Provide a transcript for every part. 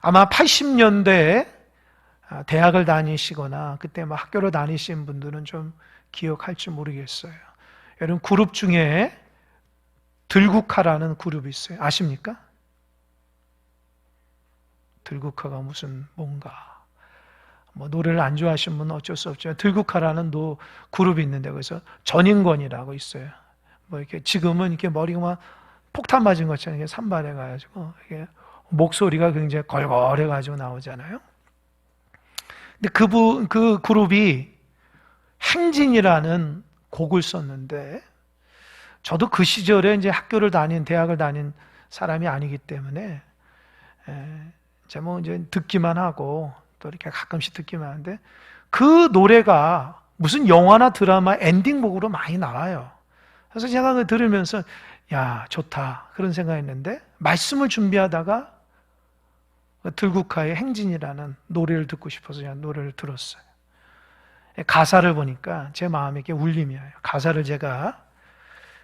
아마 80년대에 대학을 다니시거나 그때 막 학교를 다니신 분들은 좀 기억할지 모르겠어요. 여러분, 그룹 중에 들국화라는 그룹이 있어요. 아십니까? 들국화가 무슨 뭔가 노래를 안 좋아하시는 분은 어쩔 수 없죠. 들국화라는 그룹이 있는데 거기서 전인권이라고 있어요. 이렇게 지금은 이렇게 머리가 막 폭탄 맞은 것처럼 이렇게 산발해가지고 이게 목소리가 굉장히 걸걸해가지고 나오잖아요. 근데 그 그룹이 행진이라는 곡을 썼는데, 저도 그 시절에 이제 대학을 다닌 사람이 아니기 때문에 이제 듣기만 하고 또 이렇게 가끔씩 듣기만 하는데, 그 노래가 무슨 영화나 드라마 엔딩곡으로 많이 나와요. 그래서 제가 그걸 들으면서 야, 좋다 그런 생각했는데, 말씀을 준비하다가 들국화의 행진이라는 노래를 듣고 싶어서 제가 노래를 들었어요. 가사를 보니까 제 마음에 이렇게 울림이 와요. 가사를 제가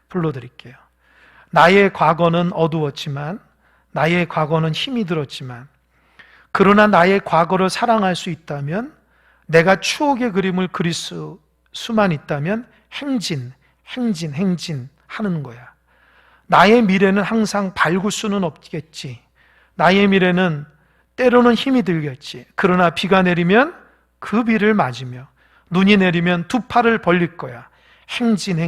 불러드릴게요. 나의 과거는 어두웠지만, 나의 과거는 힘이 들었지만, 그러나 나의 과거를 사랑할 수 있다면, 내가 추억의 그림을 그릴 수만 있다면 행진 하는 거야. 나의 미래는 항상 밝을 수는 없겠지. 나의 미래는 때로는 힘이 들겠지. 그러나 비가 내리면 그 비를 맞으며, 눈이 내리면 두 팔을 벌릴 거야. 행진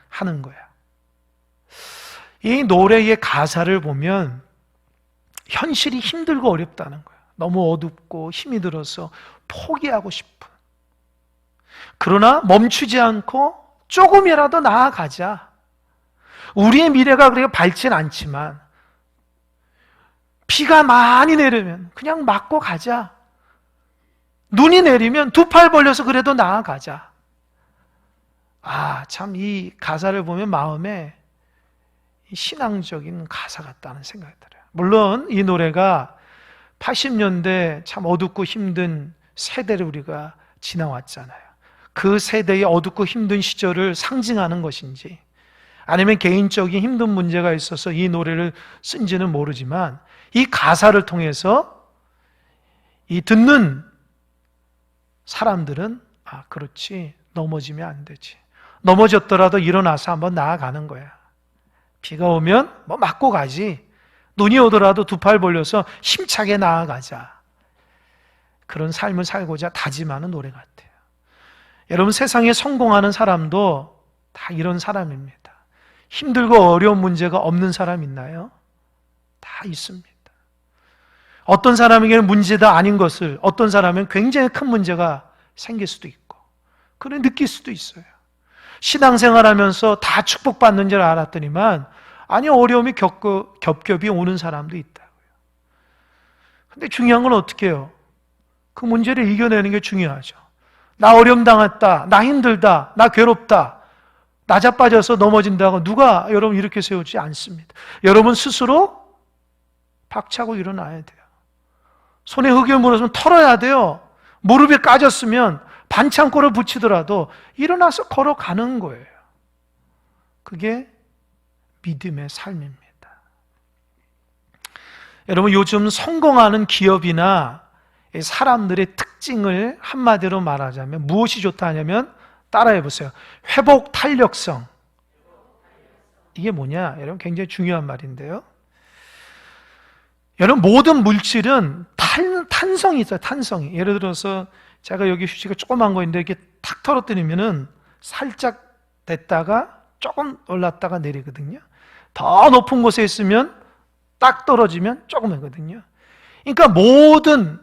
하는 거야. 이 노래의 가사를 보면 현실이 힘들고 어렵다는 거야. 너무 어둡고 힘이 들어서 포기하고 싶은. 그러나 멈추지 않고 조금이라도 나아가자. 우리의 미래가 그렇게 밝진 않지만 비가 많이 내리면 그냥 맞고 가자. 눈이 내리면 두 팔 벌려서 그래도 나아가자. 참 이 가사를 보면 마음에 신앙적인 가사 같다는 생각이 들어요. 물론 이 노래가 80년대 참 어둡고 힘든 세대를 우리가 지나왔잖아요. 그 세대의 어둡고 힘든 시절을 상징하는 것인지, 아니면 개인적인 힘든 문제가 있어서 이 노래를 쓴지는 모르지만, 이 가사를 통해서 이 듣는 사람들은 그렇지, 넘어지면 안 되지. 넘어졌더라도 일어나서 한번 나아가는 거야. 비가 오면 맞고 가지. 눈이 오더라도 두 팔 벌려서 힘차게 나아가자. 그런 삶을 살고자 다짐하는 노래 같아요. 여러분, 세상에 성공하는 사람도 다 이런 사람입니다. 힘들고 어려운 문제가 없는 사람 있나요? 다 있습니다. 어떤 사람에게는 문제가 아닌 것을 어떤 사람은 굉장히 큰 문제가 생길 수도 있고, 그래 느낄 수도 있어요. 신앙생활하면서 다 축복받는 줄 알았더니만 어려움이 겹겹이 오는 사람도 있다고요. 근데 중요한 건 어떻게 해요? 그 문제를 이겨내는 게 중요하죠. 나 어려움 당했다, 나 힘들다, 나 괴롭다, 나 자빠져서 넘어진다고 누가 여러분 이렇게 세우지 않습니다. 여러분 스스로 박차고 일어나야 돼요. 손에 흙이 묻었으면 털어야 돼요. 무릎이 까졌으면 반창고를 붙이더라도 일어나서 걸어가는 거예요. 그게 믿음의 삶입니다. 여러분, 요즘 성공하는 기업이나 사람들의 특징을 한마디로 말하자면 무엇이 좋다냐면, 따라해 보세요. 회복 탄력성. 이게 뭐냐? 여러분, 굉장히 중요한 말인데요. 여러분, 모든 물질은 탄성이 있어요. 탄성이. 예를 들어서 제가 여기 휴지가 조그만 거 있는데 이렇게 탁 털어뜨리면은 살짝 됐다가 조금 올랐다가 내리거든요. 더 높은 곳에 있으면 딱 떨어지면 조금 하거든요. 그러니까 모든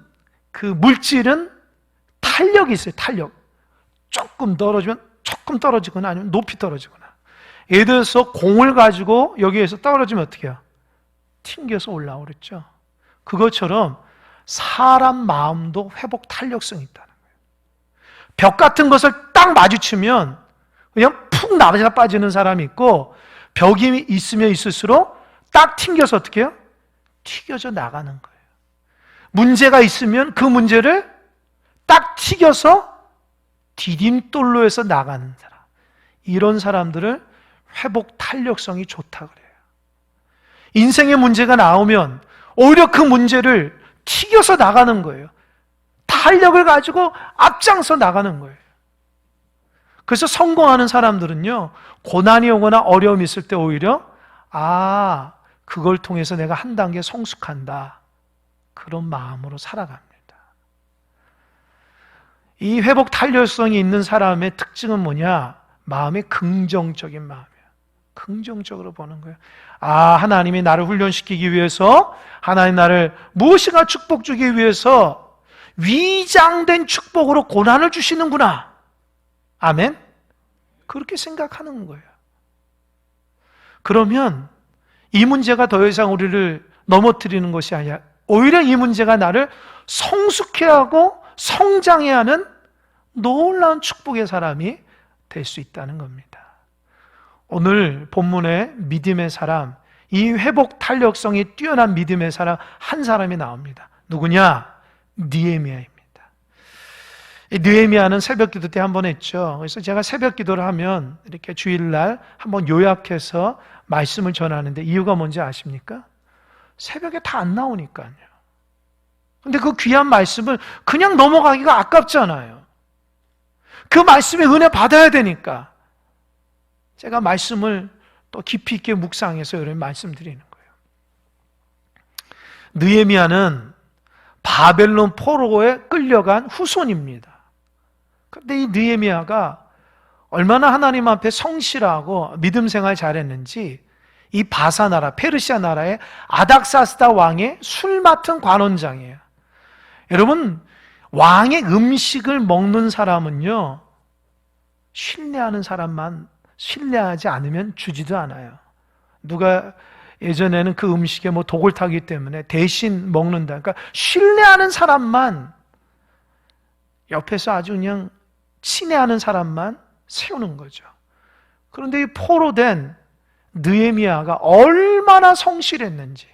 그 물질은 탄력이 있어요. 탄력. 조금 떨어지면 조금 떨어지거나 아니면 높이 떨어지거나. 예를 들어서 공을 가지고 여기에서 떨어지면 어떻게 해요? 튕겨서 올라오겠죠. 그것처럼 사람 마음도 회복 탄력성이 있다는 거예요. 벽 같은 것을 딱 마주치면 그냥 푹 나가 빠지는 사람이 있고, 벽이 있으면 있을수록 딱 튕겨서 어떻게 해요? 튀겨져 나가는 거예요. 문제가 있으면 그 문제를 딱 튀겨서 디딤돌로 해서 나가는 사람, 이런 사람들을 회복 탄력성이 좋다 그래요. 인생의 문제가 나오면 오히려 그 문제를 튀겨서 나가는 거예요. 탄력을 가지고 앞장서 나가는 거예요. 그래서 성공하는 사람들은요, 고난이 오거나 어려움이 있을 때 오히려 그걸 통해서 내가 한 단계 성숙한다, 그런 마음으로 살아갑니다. 이 회복 탄력성이 있는 사람의 특징은 뭐냐? 마음이 긍정적인 마음이에요. 긍정적으로 보는 거예요. 하나님이 나를 훈련시키기 위해서, 하나님 나를 무엇인가 축복 주기 위해서 위장된 축복으로 고난을 주시는구나. 아멘? 그렇게 생각하는 거예요. 그러면 이 문제가 더 이상 우리를 넘어뜨리는 것이 아니라 오히려 이 문제가 나를 성숙해 하고 성장해 하는 놀라운 축복의 사람이 될 수 있다는 겁니다. 오늘 본문에 믿음의 사람, 이 회복 탄력성이 뛰어난 믿음의 사람 한 사람이 나옵니다. 누구냐? 느헤미야입니다. 느헤미야는 새벽 기도 때 한 번 했죠. 그래서 제가 새벽 기도를 하면 이렇게 주일날 한번 요약해서 말씀을 전하는데 이유가 뭔지 아십니까? 새벽에 다 안 나오니까요. 근데 그 귀한 말씀을 그냥 넘어가기가 아깝잖아요. 그 말씀의 은혜 받아야 되니까 제가 말씀을 또 깊이 있게 묵상해서 여러분 말씀드리는 거예요. 느헤미야는 바벨론 포로에 끌려간 후손입니다. 그런데 이 느헤미야가 얼마나 하나님 앞에 성실하고 믿음 생활 잘했는지 이 바사 나라, 페르시아 나라의 아닥사스다 왕의 술 맡은 관원장이에요. 여러분, 왕의 음식을 먹는 사람은요, 신뢰하는 사람만, 신뢰하지 않으면 주지도 않아요. 누가 예전에는 그 음식에 독을 타기 때문에 대신 먹는다. 그러니까 신뢰하는 사람만, 옆에서 아주 그냥 친애하는 사람만 세우는 거죠. 그런데 이 포로된 느헤미야가 얼마나 성실했는지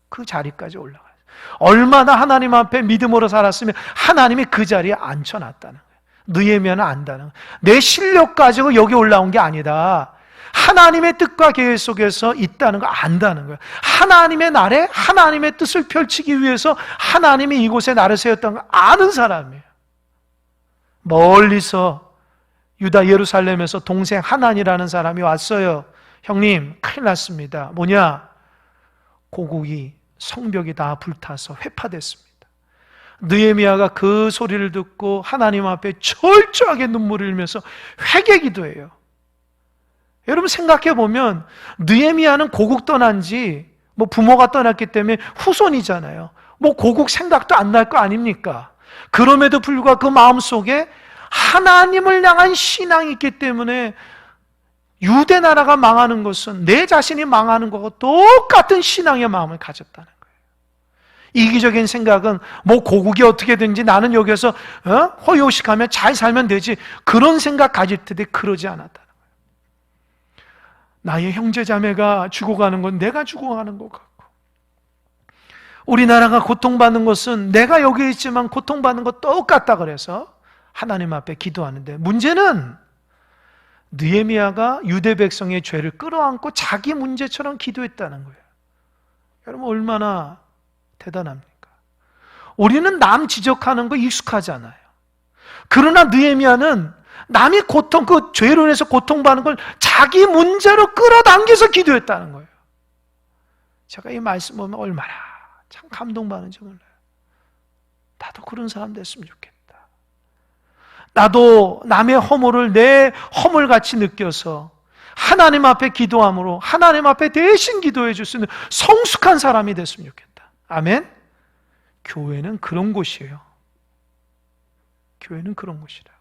그 자리까지 올라가요. 얼마나 하나님 앞에 믿음으로 살았으면 하나님이 그 자리에 앉혀놨다는 거예요. 느헤미야는 안다는 거예요. 내 실력 가지고 여기 올라온 게 아니다. 하나님의 뜻과 계획 속에서 있다는 걸 안다는 거예요. 하나님의 날에 하나님의 뜻을 펼치기 위해서 하나님이 이곳에 나를 세웠다는 걸 아는 사람이에요. 멀리서 유다 예루살렘에서 동생 하난이라는 사람이 왔어요. 형님, 큰일 났습니다. 뭐냐? 고국이, 성벽이 다 불타서 회파됐습니다. 느헤미야가 그 소리를 듣고 하나님 앞에 철저하게 눈물을 흘리면서 회개 기도해요. 여러분 생각해 보면 느헤미야는 고국 떠난 지 부모가 떠났기 때문에 후손이잖아요. 고국 생각도 안 날 거 아닙니까? 그럼에도 불구하고 그 마음속에 하나님을 향한 신앙이 있기 때문에 유대 나라가 망하는 것은 내 자신이 망하는 것과 똑같은 신앙의 마음을 가졌다는 거예요. 이기적인 생각은 고국이 어떻게든지 나는 여기서 허요식하며 잘 살면 되지, 그런 생각 가질 텐데 그러지 않았다는 거예요. 나의 형제자매가 죽어가는 건 내가 죽어가는 것 같고, 우리나라가 고통받는 것은 내가 여기 있지만 고통받는 것 똑같다 그래서 하나님 앞에 기도하는데, 문제는 느헤미야가 유대 백성의 죄를 끌어안고 자기 문제처럼 기도했다는 거예요. 여러분 얼마나 대단합니까? 우리는 남 지적하는 거 익숙하잖아요. 그러나 느헤미야는 남이 그 죄로 인해서 고통받는 걸 자기 문제로 끌어당겨서 기도했다는 거예요. 제가 이 말씀 보면 얼마나 참 감동받는지 몰라요. 나도 그런 사람 됐으면 좋겠다. 나도 남의 허물을 내 허물같이 느껴서 하나님 앞에 기도함으로 하나님 앞에 대신 기도해 줄 수 있는 성숙한 사람이 됐으면 좋겠다. 아멘? 교회는 그런 곳이에요. 교회는 그런 곳이라고.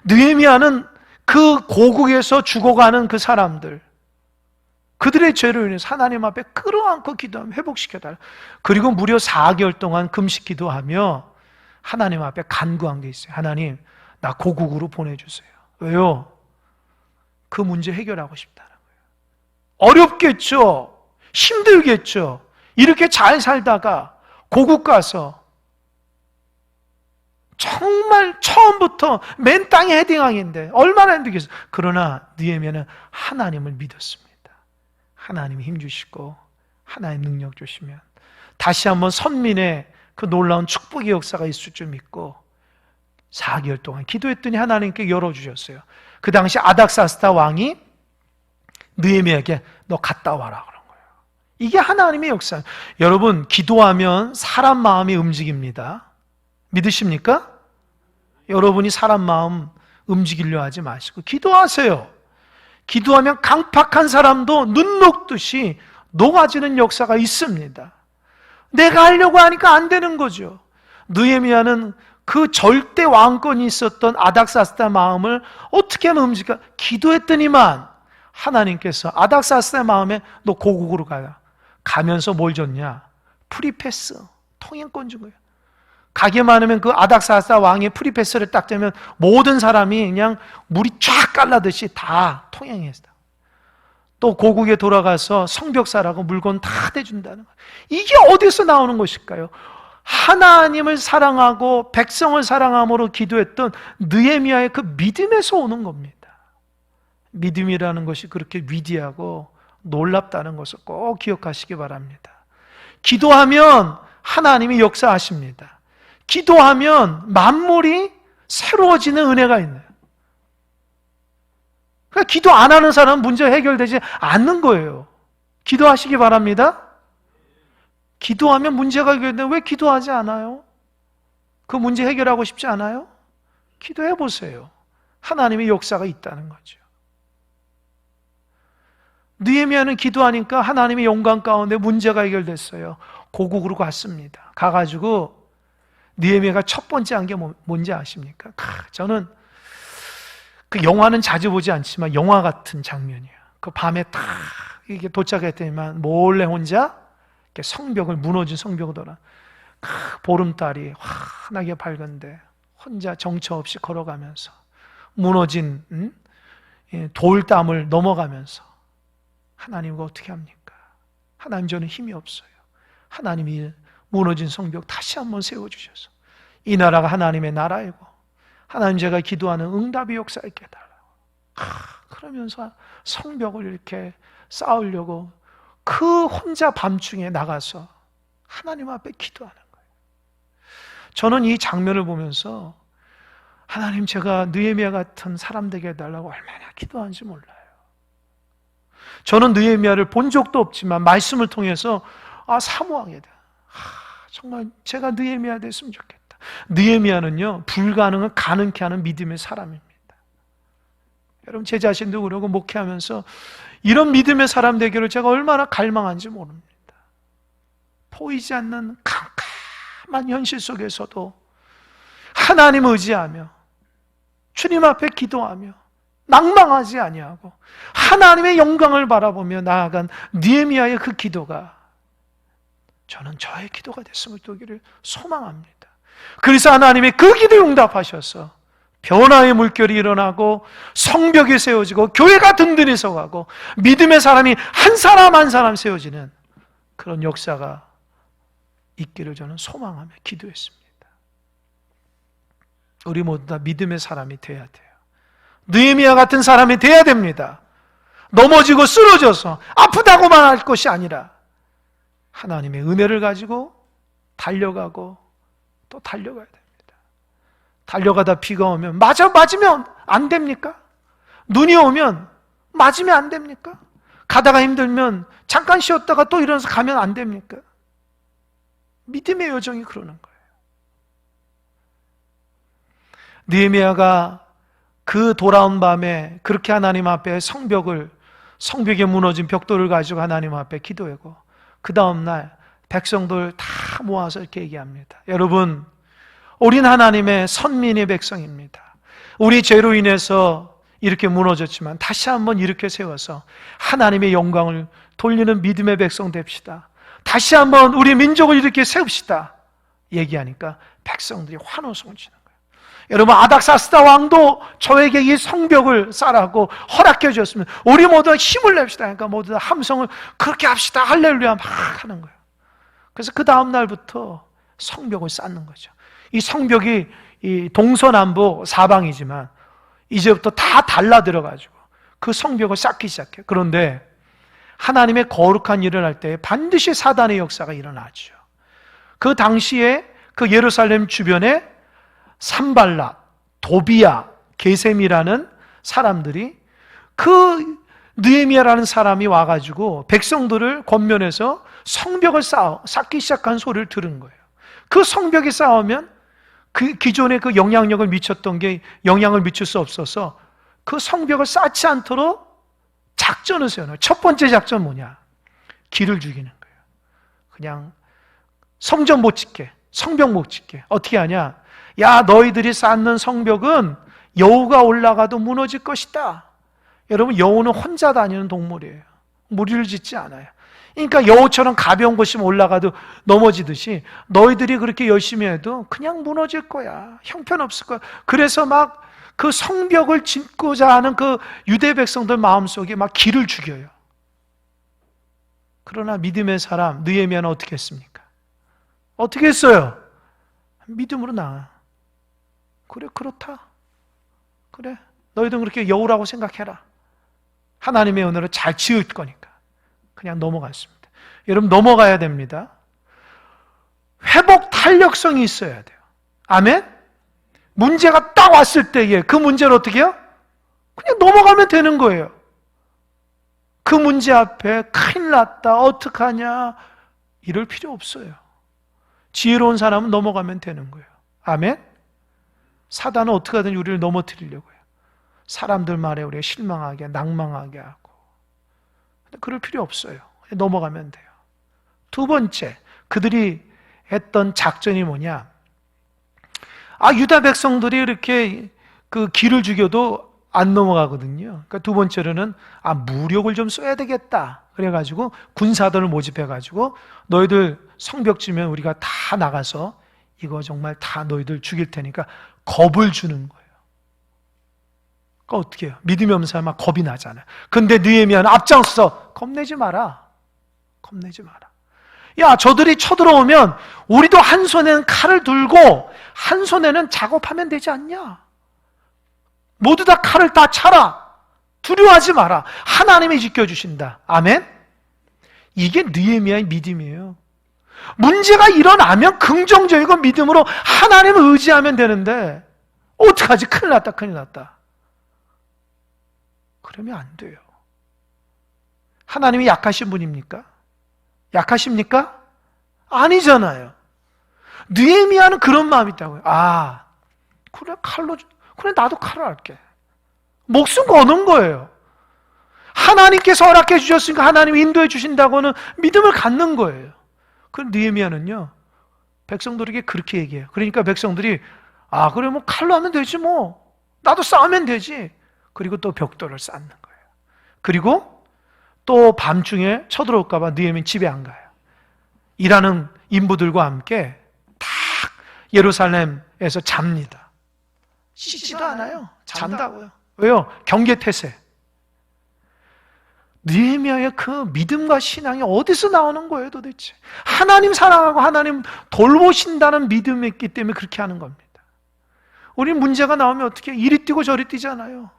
느헤미야는 그 고국에서 죽어가는 그 사람들, 그들의 죄로 인해서 하나님 앞에 끌어안고 기도하며 회복시켜달라. 그리고 무려 4개월 동안 금식 기도하며 하나님 앞에 간구한 게 있어요. 하나님, 나 고국으로 보내주세요. 왜요? 그 문제 해결하고 싶다는 거예요. 어렵겠죠? 힘들겠죠? 이렇게 잘 살다가 고국 가서 정말 처음부터 맨 땅에 헤딩항인데 얼마나 힘들겠어요. 그러나 느헤미야는 하나님을 믿었습니다. 하나님이 힘주시고 하나님 능력 주시면 다시 한번 선민의 그 놀라운 축복의 역사가 있을 줄 믿고 4개월 동안 기도했더니 하나님께 열어주셨어요. 그 당시 아닥사스다 왕이 느헤미야에게 너 갔다 와라 그런 거예요. 이게 하나님의 역사예요. 여러분, 기도하면 사람 마음이 움직입니다. 믿으십니까? 여러분이 사람 마음 움직이려 하지 마시고 기도하세요. 기도하면 강팍한 사람도 눈 녹듯이 녹아지는 역사가 있습니다. 내가 하려고 하니까 안 되는 거죠. 느헤미야는 그 절대 왕권이 있었던 아닥사스다 마음을 어떻게 하면 움직여? 기도했더니만 하나님께서 아닥사스다의 마음에 너 고국으로 가야. 가면서 뭘 줬냐? 프리패스, 통행권 준 거예요. 가기만 하면 그 아닥사스다 왕의 프리패스를 딱 되면 모든 사람이 그냥 물이 쫙 깔라듯이 다 통행했다. 또 고국에 돌아가서 성벽사라고 물건 다 대준다는 거예요. 이게 어디서 나오는 것일까요? 하나님을 사랑하고 백성을 사랑함으로 기도했던 느헤미야의 그 믿음에서 오는 겁니다. 믿음이라는 것이 그렇게 위대하고 놀랍다는 것을 꼭 기억하시기 바랍니다. 기도하면 하나님이 역사하십니다. 기도하면 만물이 새로워지는 은혜가 있네요. 그러니까 기도 안 하는 사람은 문제 해결되지 않는 거예요. 기도하시기 바랍니다. 기도하면 문제가 해결되는데 왜 기도하지 않아요? 그 문제 해결하고 싶지 않아요? 기도해 보세요. 하나님의 역사가 있다는 거죠. 느헤미야는 기도하니까 하나님의 영광 가운데 문제가 해결됐어요. 고국으로 갔습니다. 가가지고 느헤미야가 첫 번째 한 게 뭔지 아십니까? 저는 그 영화는 자주 보지 않지만 영화 같은 장면이에요. 그 밤에 딱 이게 도착했더니만 몰래 혼자 이렇게 성벽을 무너진 성벽을 돌아 보름달이 환하게 밝은데 혼자 정처 없이 걸어가면서 무너진 돌담을 넘어가면서 하나님과 어떻게 합니까? 하나님 저는 힘이 없어요. 하나님이 무너진 성벽 다시 한번 세워주셔서 이 나라가 하나님의 나라이고 하나님 제가 기도하는 응답의 역사를 깨달아요. 그러면서 성벽을 이렇게 쌓으려고 그 혼자 밤중에 나가서 하나님 앞에 기도하는 거예요. 저는 이 장면을 보면서 하나님 제가 느헤미야 같은 사람 되게 해달라고 얼마나 기도하는지 몰라요. 저는 느헤미야를 본 적도 없지만 말씀을 통해서 사모하게 돼요. 정말 제가 느헤미야 됐으면 좋겠다. 느헤미야는요 불가능을 가능케 하는 믿음의 사람입니다. 여러분 제 자신도 그러고 목회하면서 이런 믿음의 사람 되기를 제가 얼마나 갈망한지 모릅니다. 보이지 않는 캄캄한 현실 속에서도 하나님 의지하며 주님 앞에 기도하며 낭망하지 아니하고 하나님의 영광을 바라보며 나아간 느헤미야의 그 기도가 저는 저의 기도가 됐음을 또기를 소망합니다. 그래서 하나님의 그 기도에 응답하셔서 변화의 물결이 일어나고 성벽이 세워지고 교회가 든든히 서가고 믿음의 사람이 한 사람 한 사람 세워지는 그런 역사가 있기를 저는 소망하며 기도했습니다. 우리 모두 다 믿음의 사람이 돼야 돼요. 느헤미야 같은 사람이 돼야 됩니다. 넘어지고 쓰러져서 아프다고만 할 것이 아니라 하나님의 은혜를 가지고 달려가고 또 달려가야 됩니다. 달려가다 비가 오면 맞으면 안 됩니까? 눈이 오면 맞으면 안 됩니까? 가다가 힘들면 잠깐 쉬었다가 또 일어나서 가면 안 됩니까? 믿음의 여정이 그러는 거예요. 느헤미야가 그 돌아온 밤에 그렇게 하나님 앞에 성벽에 무너진 벽돌을 가지고 하나님 앞에 기도하고 그 다음날 백성들 다 모아서 이렇게 얘기합니다. 여러분, 우린 하나님의 선민의 백성입니다. 우리 죄로 인해서 이렇게 무너졌지만 다시 한번 이렇게 세워서 하나님의 영광을 돌리는 믿음의 백성 됩시다. 다시 한번 우리 민족을 이렇게 세웁시다. 얘기하니까 백성들이 환호성을 치는 거예요. 여러분, 아닥사스다 왕도 저에게 이 성벽을 쌓으라고 허락해 주셨으면 우리 모두 힘을 냅시다. 그러니까 모두 다 함성을 그렇게 합시다. 할렐루야 막 하는 거예요. 그래서 그 다음 날부터 성벽을 쌓는 거죠. 이 성벽이 이 동서남북 사방이지만 이제부터 다 달라들어가지고 그 성벽을 쌓기 시작해요. 그런데 하나님의 거룩한 일을 할 때 반드시 사단의 역사가 일어나죠. 그 당시에 그 예루살렘 주변에 산발랏, 도비야, 게셈이라는 사람들이 그 느헤미야라는 사람이 와가지고 백성들을 권면해서 성벽을 쌓기 시작한 소리를 들은 거예요. 그 성벽이 쌓으면 그 기존에 그 영향력을 미쳤던 게 영향을 미칠 수 없어서 그 성벽을 쌓지 않도록 작전을 세워요. 첫 번째 작전 뭐냐? 길을 죽이는 거예요. 그냥 성전 못 짓게, 성벽 못 짓게. 어떻게 하냐? 야, 너희들이 쌓는 성벽은 여우가 올라가도 무너질 것이다. 여러분, 여우는 혼자 다니는 동물이에요. 무리를 짓지 않아요. 그러니까 여우처럼 가벼운 곳이면 올라가도 넘어지듯이 너희들이 그렇게 열심히 해도 그냥 무너질 거야. 형편없을 거야. 그래서 막 그 성벽을 짓고자 하는 그 유대 백성들 마음속에 막 기를 죽여요. 그러나 믿음의 사람 느헤미야는 어떻게 했습니까? 어떻게 했어요? 믿음으로 나아. 그래, 그렇다. 그래, 너희들은 그렇게 여우라고 생각해라. 하나님의 은혜로 잘 지을 거니까 그냥 넘어갔습니다. 여러분, 넘어가야 됩니다. 회복 탄력성이 있어야 돼요. 아멘? 문제가 딱 왔을 때에 그 문제를 어떻게 해요? 그냥 넘어가면 되는 거예요. 그 문제 앞에 큰일 났다, 어떡하냐, 이럴 필요 없어요. 지혜로운 사람은 넘어가면 되는 거예요. 아멘? 사단은 어떻게든 우리를 넘어뜨리려고 해요. 사람들 말에 우리가 실망하게, 낭망하게 하고. 근데 그럴 필요 없어요. 넘어가면 돼요. 두 번째, 그들이 했던 작전이 뭐냐? 유다 백성들이 이렇게 그 길을 죽여도 안 넘어가거든요. 그러니까 두 번째로는 무력을 좀 써야 되겠다. 그래가지고 군사들을 모집해가지고 너희들 성벽 지면 우리가 다 나가서 이거 정말 다 너희들 죽일 테니까 겁을 주는 거예요. 그러니까 어떻게 해요? 믿음이 없는 사람은 겁이 나잖아요. 근데 느헤미야는 앞장서 겁내지 마라. 겁내지 마라. 야, 저들이 쳐들어오면 우리도 한 손에는 칼을 들고 한 손에는 작업하면 되지 않냐? 모두 다 칼을 다 차라. 두려워하지 마라. 하나님이 지켜주신다. 아멘? 이게 느헤미야의 믿음이에요. 문제가 일어나면 긍정적이고 믿음으로 하나님을 의지하면 되는데 어떡하지? 큰일 났다, 큰일 났다. 그러면 안 돼요. 하나님이 약하신 분입니까? 약하십니까? 아니잖아요. 느헤미야는 그런 마음이 있다고요. 그래, 그래, 나도 칼을 할게. 목숨 거는 거예요. 하나님께서 허락해 주셨으니까 하나님이 인도해 주신다고는 믿음을 갖는 거예요. 그 느헤미야는요, 백성들에게 그렇게 얘기해요. 그러니까 백성들이 그래, 뭐 칼로 하면 되지 뭐. 나도 싸우면 되지. 그리고 또 벽돌을 쌓는 거예요. 그리고 또 밤중에 쳐들어올까 봐 느헤미야는 집에 안 가요. 일하는 인부들과 함께 딱 예루살렘에서 잡니다. 씻지도 않아요. 잔다고요. 왜요? 경계태세. 느헤미야의 그 믿음과 신앙이 어디서 나오는 거예요 도대체? 하나님 사랑하고 하나님 돌보신다는 믿음이 있기 때문에 그렇게 하는 겁니다. 우리는 문제가 나오면 어떻게 해요? 이리 뛰고 저리 뛰잖아요.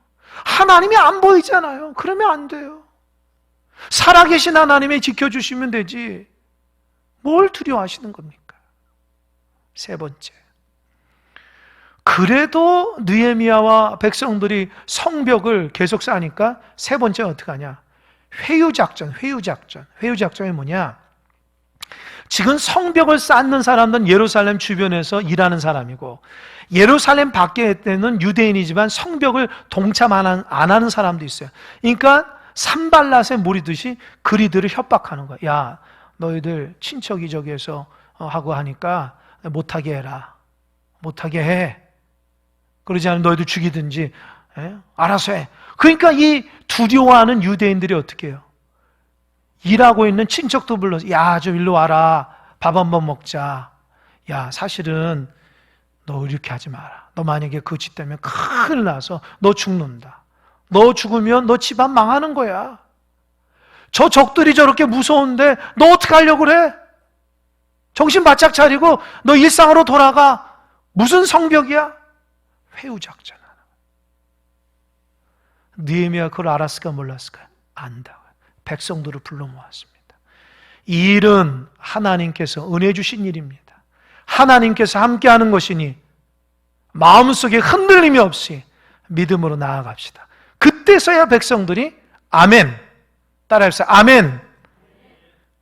하나님이 안 보이잖아요. 그러면 안 돼요. 살아계신 하나님이 지켜주시면 되지 뭘 두려워하시는 겁니까? 세 번째, 그래도 느헤미야와 백성들이 성벽을 계속 쌓으니까 세 번째 어떻게 하냐? 회유작전. 회유작전이 뭐냐? 지금 성벽을 쌓는 사람들은 예루살렘 주변에서 일하는 사람이고 예루살렘 밖에 있는 유대인이지만 성벽을 동참 안 하는 사람도 있어요. 그러니까 산발랏의 무리듯이 그리들을 협박하는 거야. 야, 너희들 친척이 저기에서 하고 하니까 못하게 해라. 못하게 해. 그러지 않으면 너희들 죽이든지 알아서 해. 그러니까 이 두려워하는 유대인들이 어떻게 해요? 일하고 있는 친척도 불러서 야, 좀 일로 와라. 밥 한번 먹자. 야, 사실은 너 이렇게 하지 마라. 너 만약에 그 짓 때문에 큰일 나서 너 죽는다. 너 죽으면 너 집안 망하는 거야. 저 적들이 저렇게 무서운데 너 어떻게 하려고 그래? 정신 바짝 차리고 너 일상으로 돌아가. 무슨 성벽이야? 회유작전. 느헤미야가 그걸 알았을까 몰랐을까? 안다. 백성들을 불러 모았습니다. 이 일은 하나님께서 은혜 주신 일입니다. 하나님께서 함께하는 것이니 마음속에 흔들림이 없이 믿음으로 나아갑시다. 그때서야 백성들이 아멘, 따라해보세요. 아멘.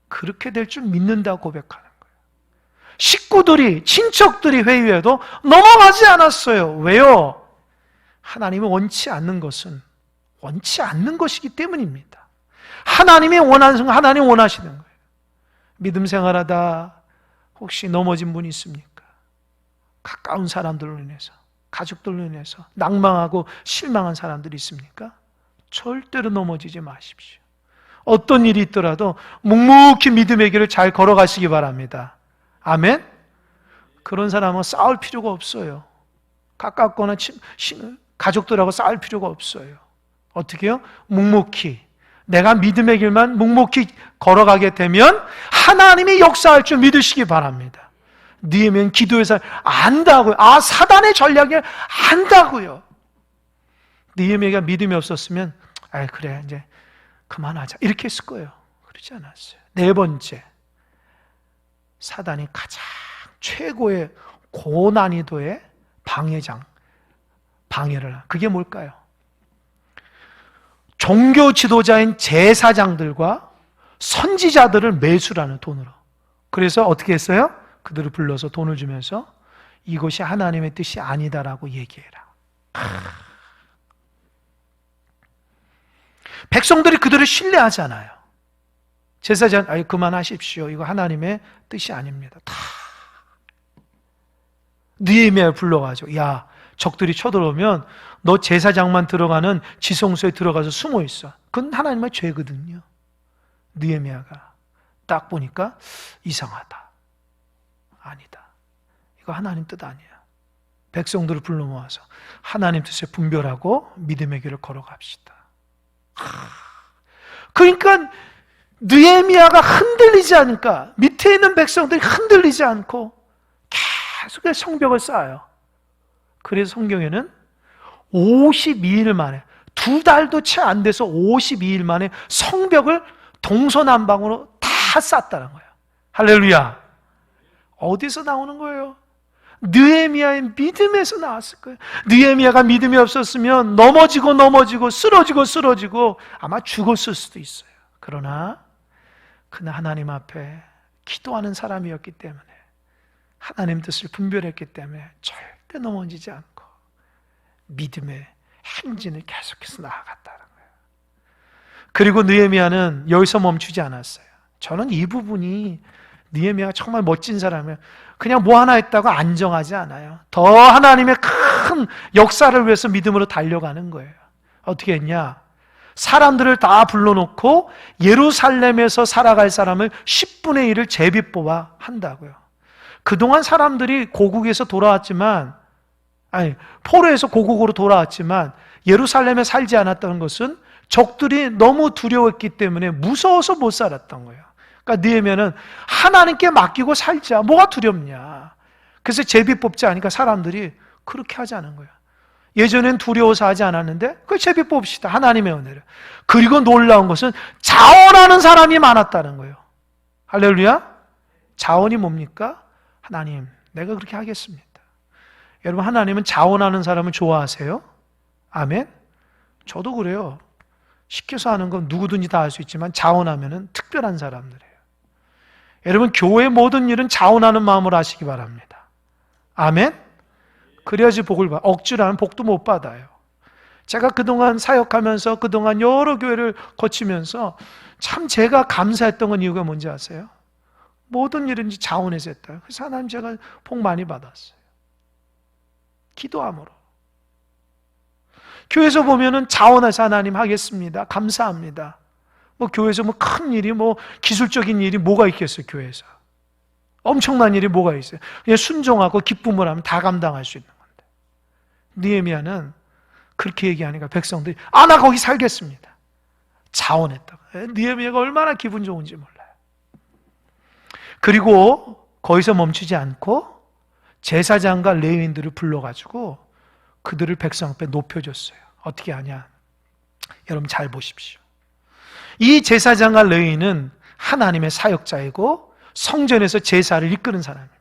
그렇게 될 줄 믿는다고 고백하는 거예요. 식구들이, 친척들이 회의해도 넘어가지 않았어요. 왜요? 하나님이 원치 않는 것은 원치 않는 것이기 때문입니다. 하나님이 원하는 건 하나님 원하시는 거예요. 믿음 생활하다 혹시 넘어진 분이 있습니까? 가까운 사람들로 인해서, 가족들로 인해서 낭망하고 실망한 사람들이 있습니까? 절대로 넘어지지 마십시오. 어떤 일이 있더라도 묵묵히 믿음의 길을 잘 걸어가시기 바랍니다. 아멘? 그런 사람은 싸울 필요가 없어요. 가깝거나 가족들하고 싸울 필요가 없어요. 어떻게 해요? 묵묵히. 내가 믿음의 길만 묵묵히 걸어가게 되면 하나님이 역사할 줄 믿으시기 바랍니다. 느헤미야는 기도해서 안다고요. 사단의 전략을 안다고요. 느헤미야가 믿음이 없었으면 그래 이제 그만하자 이렇게 했을 거예요. 그러지 않았어요. 네 번째, 사단이 가장 최고의 고난이도의 방해를 한 그게 뭘까요? 종교 지도자인 제사장들과 선지자들을 매수라는 돈으로. 그래서 어떻게 했어요? 그들을 불러서 돈을 주면서 이것이 하나님의 뜻이 아니다라고 얘기해라. 백성들이 그들을 신뢰하잖아요. 제사장, 그만하십시오. 이거 하나님의 뜻이 아닙니다. 다 느헤미야를 불러가지고, 야, 적들이 쳐들어오면 너 제사장만 들어가는 지성소에 들어가서 숨어 있어. 그건 하나님의 죄거든요. 느헤미야가 딱 보니까 이상하다. 아니다. 이거 하나님 뜻 아니야. 백성들을 불러 모아서 하나님 뜻에 분별하고 믿음의 길을 걸어갑시다. 그러니까 느헤미야가 흔들리지 않으니까 밑에 있는 백성들이 흔들리지 않고 계속 성벽을 쌓아요. 그래서 성경에는 52일 만에, 2달도 채 안 돼서 52일 만에 성벽을 동서남방으로 다 쌓았다는 거예요. 할렐루야. 어디서 나오는 거예요? 느헤미야의 믿음에서 나왔을 거예요. 느헤미야가 믿음이 없었으면 넘어지고 쓰러지고 아마 죽었을 수도 있어요. 그러나 그는 하나님 앞에 기도하는 사람이었기 때문에, 하나님 뜻을 분별했기 때문에 절대 넘어지지 않고 믿음의 행진을 계속해서 나아갔다는 거예요. 그리고 느헤미야는 여기서 멈추지 않았어요. 저는 이 부분이 느헤미야가 정말 멋진 사람이에요. 그냥 뭐 하나 했다고 안정하지 않아요. 더 하나님의 큰 역사를 위해서 믿음으로 달려가는 거예요. 어떻게 했냐? 사람들을 다 불러놓고 예루살렘에서 살아갈 사람을 10분의 1을 제비 뽑아 한다고요. 그동안 사람들이 고국에서 돌아왔지만, 포로에서 고국으로 돌아왔지만 예루살렘에 살지 않았다는 것은 적들이 너무 두려웠기 때문에 무서워서 못 살았던 거예요. 그러니까 느헤미야는 하나님께 맡기고 살자. 뭐가 두렵냐. 그래서 제비 뽑지 않으니까 사람들이 그렇게 하자는 거예요. 예전엔 두려워서 하지 않았는데 그 제비 뽑읍시다. 하나님의 은혜를. 그리고 놀라운 것은 자원하는 사람이 많았다는 거예요. 할렐루야. 자원이 뭡니까? 하나님, 내가 그렇게 하겠습니다. 여러분, 하나님은 자원하는 사람을 좋아하세요? 아멘? 저도 그래요. 시켜서 하는 건 누구든지 다 할 수 있지만 자원하면은 특별한 사람들이에요. 여러분, 교회의 모든 일은 자원하는 마음으로 하시기 바랍니다. 아멘? 그래야지 복을 받아요. 억지로 하면 복도 못 받아요. 제가 그동안 사역하면서 그동안 여러 교회를 거치면서 참 제가 감사했던 건 이유가 뭔지 아세요? 모든 일은 자원해서 했다. 그래서 하나님 제가 복 많이 받았어요. 기도함으로. 교회에서 보면은 자원해서 하나님 하겠습니다. 감사합니다. 뭐 교회에서 뭐 큰 일이 뭐 기술적인 일이 뭐가 있겠어요, 교회에서. 엄청난 일이 뭐가 있어요. 그냥 순종하고 기쁨을 하면 다 감당할 수 있는 건데. 느헤미야는 그렇게 얘기하니까 백성들이 나 거기 살겠습니다. 자원했다고. 느헤미야가 얼마나 기분 좋은지 몰라요. 그리고 거기서 멈추지 않고 제사장과 레위인들을 불러가지고 그들을 백성 앞에 높여줬어요. 어떻게 하냐? 여러분 잘 보십시오. 이 제사장과 레위인은 하나님의 사역자이고 성전에서 제사를 이끄는 사람입니다.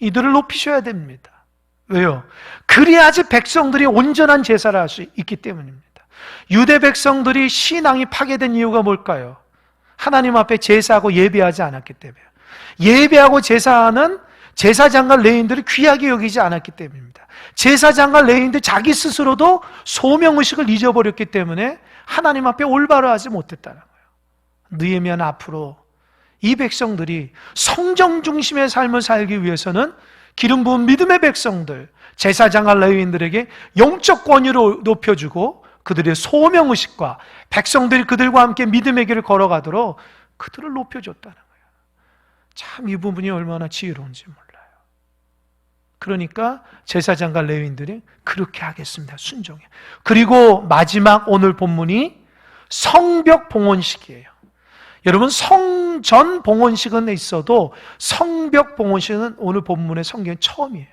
이들을 높이셔야 됩니다. 왜요? 그래야지 백성들이 온전한 제사를 할 수 있기 때문입니다. 유대 백성들이 신앙이 파괴된 이유가 뭘까요? 하나님 앞에 제사하고 예배하지 않았기 때문이에요. 예배하고 제사하는 제사장과 레위인들을 귀하게 여기지 않았기 때문입니다. 제사장과 레위인들 자기 스스로도 소명의식을 잊어버렸기 때문에 하나님 앞에 올바로 하지 못했다는 거예요. 느헤미야는 앞으로 이 백성들이 성정 중심의 삶을 살기 위해서는 기름 부은 믿음의 백성들, 제사장과 레위인들에게 영적 권위를 높여주고 그들의 소명의식과 백성들이 그들과 함께 믿음의 길을 걸어가도록 그들을 높여줬다는 거예요. 참 이 부분이 얼마나 지혜로운지 몰라요. 그러니까 제사장과 레위인들이 그렇게 하겠습니다. 순종해. 그리고 마지막 오늘 본문이 성벽 봉헌식이에요. 여러분, 성전 봉헌식은 있어도 성벽 봉헌식은 오늘 본문의 성경에 처음이에요.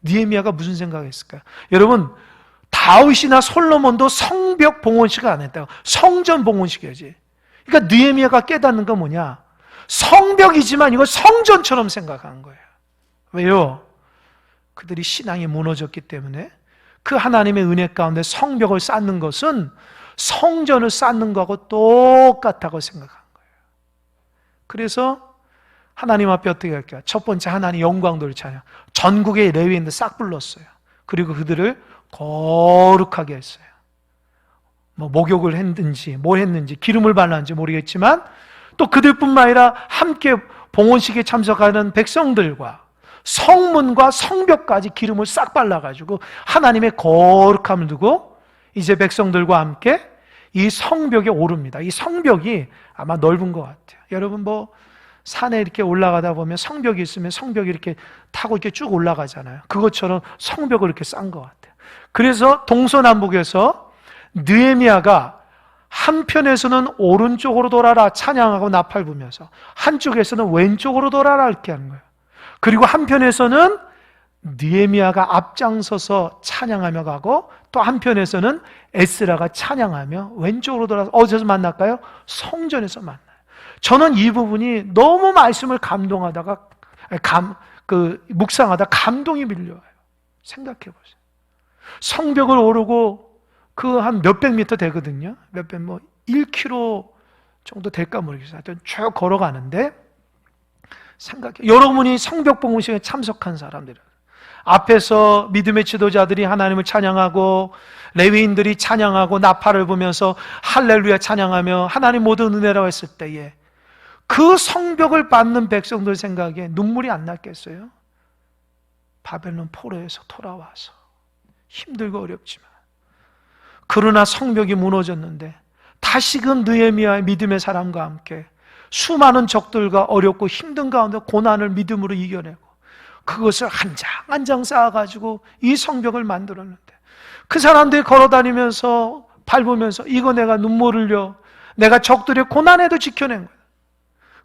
느헤미야가 무슨 생각했을까요? 여러분, 다윗이나 솔로몬도 성벽 봉헌식을 안 했다고. 성전 봉헌식이야지. 그러니까 느헤미야가 깨닫는 건 뭐냐? 성벽이지만 이걸 성전처럼 생각한 거예요. 왜요? 그들이 신앙이 무너졌기 때문에 그 하나님의 은혜 가운데 성벽을 쌓는 것은 성전을 쌓는 거하고 똑같다고 생각한 거예요. 그래서 하나님 앞에 어떻게 할까요? 첫 번째, 하나님 영광도를 찬양. 전국의 레위인들 싹 불렀어요. 그리고 그들을 거룩하게 했어요. 뭐 목욕을 했는지 뭘 했는지 기름을 발랐는지 모르겠지만 또 그들뿐만 아니라 함께 봉헌식에 참석하는 백성들과 성문과 성벽까지 기름을 싹 발라가지고 하나님의 거룩함을 두고 이제 백성들과 함께 이 성벽에 오릅니다. 이 성벽이 아마 넓은 것 같아요. 여러분 뭐 산에 이렇게 올라가다 보면 성벽이 있으면 성벽이 이렇게 타고 이렇게 쭉 올라가잖아요. 그것처럼 성벽을 이렇게 쌓은 것 같아요. 그래서 동서남북에서 느헤미야가 한편에서는 오른쪽으로 돌아라 찬양하고 나팔 부면서 한쪽에서는 왼쪽으로 돌아라 이렇게 하는 거예요. 그리고 한편에서는 느헤미야가 앞장서서 찬양하며 가고 또 한편에서는 에스라가 찬양하며 왼쪽으로 돌아서 어디서 만날까요? 성전에서 만나요. 저는 이 부분이 너무 말씀을 감동하다가 묵상하다 감동이 밀려와요. 생각해 보세요. 성벽을 오르고 그 한 몇백 미터 되거든요. 몇백 뭐 1km 정도 될까 모르겠어요. 하여튼 쭉 걸어가는데 생각해. 여러분이 성벽 봉헌식에 참석한 사람들, 앞에서 믿음의 지도자들이 하나님을 찬양하고 레위인들이 찬양하고 나팔을 부면서 할렐루야 찬양하며 하나님 모든 은혜라고 했을 때에 그 성벽을 받는 백성들 생각에 눈물이 안 났겠어요? 바벨론 포로에서 돌아와서 힘들고 어렵지만 그러나 성벽이 무너졌는데 다시금 느헤미야의 믿음의 사람과 함께 수많은 적들과 어렵고 힘든 가운데 고난을 믿음으로 이겨내고 그것을 한 장 한 장 쌓아가지고 이 성벽을 만들었는데 그 사람들이 걸어다니면서 밟으면서 이거 내가 눈물 흘려 내가 적들의 고난에도 지켜낸 거야.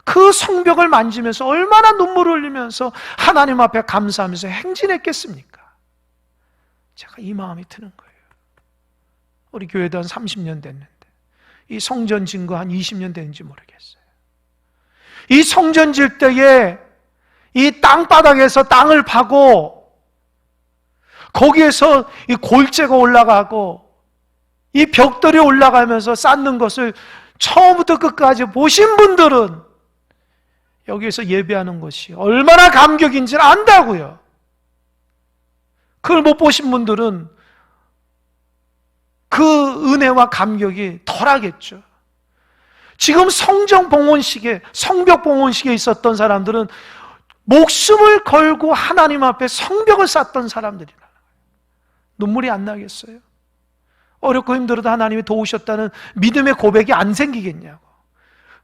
그 성벽을 만지면서 얼마나 눈물을 흘리면서 하나님 앞에 감사하면서 행진했겠습니까? 제가 이 마음이 드는 거예요. 우리 교회도 한 30년 됐는데 이 성전 진 거 한 20년 됐는지 모르겠어요. 이 성전 질 때에 이 땅바닥에서 땅을 파고 거기에서 이 골재가 올라가고 이 벽돌이 올라가면서 쌓는 것을 처음부터 끝까지 보신 분들은 여기에서 예배하는 것이 얼마나 감격인지를 안다고요. 그걸 못 보신 분들은 그 은혜와 감격이 덜하겠죠. 지금 성전 봉헌식에, 성벽 봉헌식에 있었던 사람들은 목숨을 걸고 하나님 앞에 성벽을 쌓던 사람들이라. 눈물이 안 나겠어요? 어렵고 힘들어도 하나님이 도우셨다는 믿음의 고백이 안 생기겠냐고.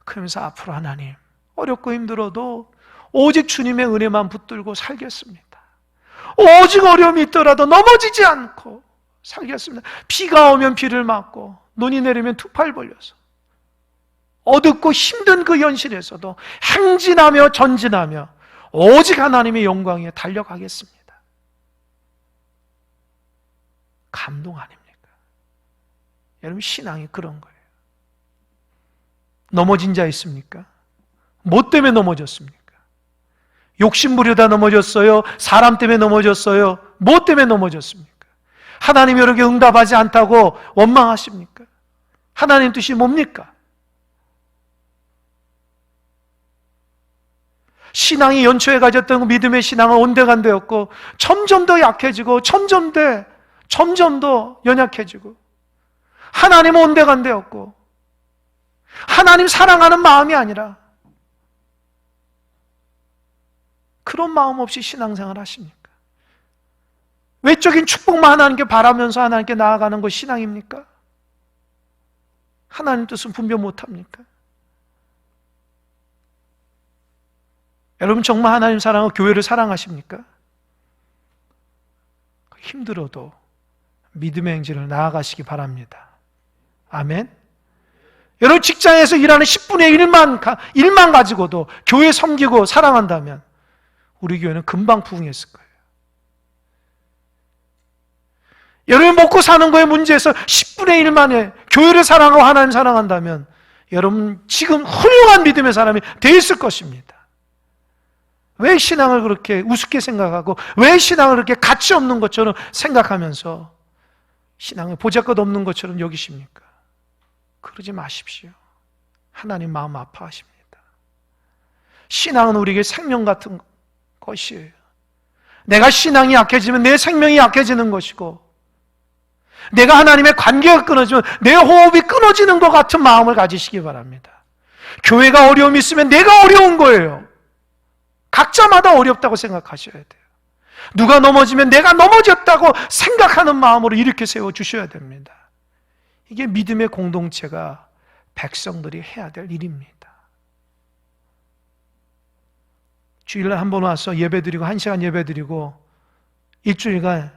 그러면서 앞으로 하나님, 어렵고 힘들어도 오직 주님의 은혜만 붙들고 살겠습니다. 오직 어려움이 있더라도 넘어지지 않고 살겠습니다. 비가 오면 비를 맞고 눈이 내리면 두 팔 벌려서 어둡고 힘든 그 현실에서도 행진하며 전진하며 오직 하나님의 영광에 달려가겠습니다. 감동 아닙니까? 여러분 신앙이 그런 거예요. 넘어진 자 있습니까? 뭐 때문에 넘어졌습니까? 욕심 부리다 넘어졌어요? 사람 때문에 넘어졌어요? 뭐 때문에 넘어졌습니까? 하나님이 이렇게 응답하지 않다고 원망하십니까? 하나님 뜻이 뭡니까? 신앙이 연초에 가졌던 믿음의 신앙은 온데간데였고 점점 더 약해지고 점점 더 연약해지고 하나님은 온데간데였고 하나님 사랑하는 마음이 아니라 그런 마음 없이 신앙생활 하십니까? 외적인 축복만 하나님께 바라면서 하나님께 나아가는 것이 신앙입니까? 하나님 뜻은 분별 못합니까? 여러분 정말 하나님 사랑하고 교회를 사랑하십니까? 힘들어도 믿음의 행진을 나아가시기 바랍니다. 아멘. 여러분 직장에서 일하는 10분의 1만 가지고도 교회 섬기고 사랑한다면 우리 교회는 금방 부흥했을 거예요. 여러분 먹고 사는 거에 문제에서 10분의 1만에 교회를 사랑하고 하나님 사랑한다면 여러분 지금 훌륭한 믿음의 사람이 돼 있을 것입니다. 왜 신앙을 그렇게 우습게 생각하고 왜 신앙을 그렇게 가치 없는 것처럼 생각하면서 신앙을 보잘것없는 것처럼 여기십니까? 그러지 마십시오. 하나님 마음 아파하십니다. 신앙은 우리에게 생명 같은 것이에요. 내가 신앙이 약해지면 내 생명이 약해지는 것이고 내가 하나님의 관계가 끊어지면 내 호흡이 끊어지는 것 같은 마음을 가지시기 바랍니다. 교회가 어려움이 있으면 내가 어려운 거예요. 각자마다 어렵다고 생각하셔야 돼요. 누가 넘어지면 내가 넘어졌다고 생각하는 마음으로 이렇게 세워주셔야 됩니다. 이게 믿음의 공동체가 백성들이 해야 될 일입니다. 주일날 한 번 와서 예배드리고 1시간 예배드리고 일주일간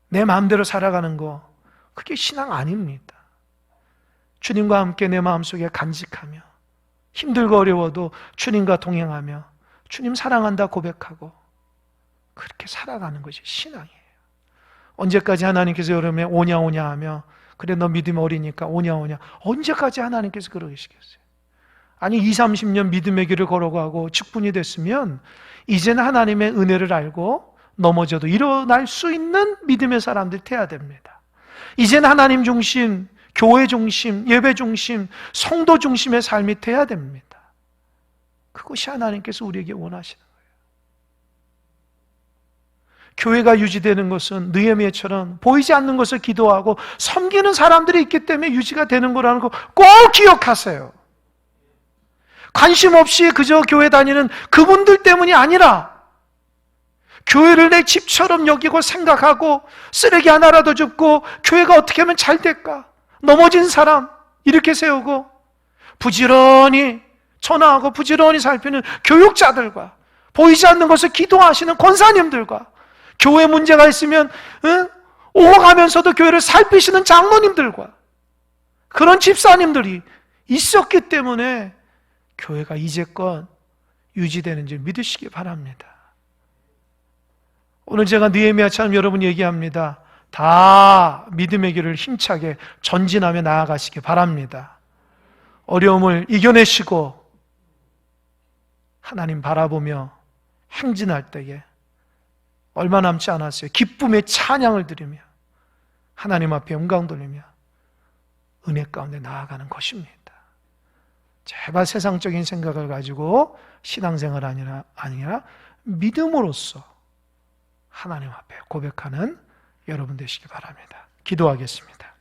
내 마음대로 살아가는 거 그게 신앙 아닙니다. 주님과 함께 내 마음속에 간직하며 힘들고 어려워도 주님과 동행하며 주님 사랑한다 고백하고 그렇게 살아가는 것이 신앙이에요. 언제까지 하나님께서 여러분의 오냐 하며 그래 너 믿음 어리니까 오냐 언제까지 하나님께서 그러시겠어요? 아니 20-30년 믿음의 길을 걸어가고 직분이 됐으면 이제는 하나님의 은혜를 알고 넘어져도 일어날 수 있는 믿음의 사람들이 돼야 됩니다. 이제는 하나님 중심, 교회 중심, 예배 중심, 성도 중심의 삶이 돼야 됩니다. 그것이 하나님께서 우리에게 원하시는 거예요. 교회가 유지되는 것은 느헤미야처럼 보이지 않는 것을 기도하고 섬기는 사람들이 있기 때문에 유지가 되는 거라는 거 꼭 기억하세요. 관심 없이 그저 교회 다니는 그분들 때문이 아니라 교회를 내 집처럼 여기고 생각하고 쓰레기 하나라도 줍고 교회가 어떻게 하면 잘 될까? 넘어진 사람 이렇게 세우고 부지런히 전화하고 부지런히 살피는 교육자들과 보이지 않는 것을 기도하시는 권사님들과 교회 문제가 있으면 오고 가면서도 교회를 살피시는 장로님들과 그런 집사님들이 있었기 때문에 교회가 이제껏 유지되는 줄 믿으시기 바랍니다. 오늘 제가 느헤미야처럼 여러분 얘기합니다. 다 믿음의 길을 힘차게 전진하며 나아가시기 바랍니다. 어려움을 이겨내시고 하나님 바라보며 행진할 때에 얼마 남지 않았어요. 기쁨의 찬양을 드리며 하나님 앞에 영광 돌리며 은혜 가운데 나아가는 것입니다. 제발 세상적인 생각을 가지고 신앙생활 아니라 믿음으로써 하나님 앞에 고백하는 여러분 되시기 바랍니다. 기도하겠습니다.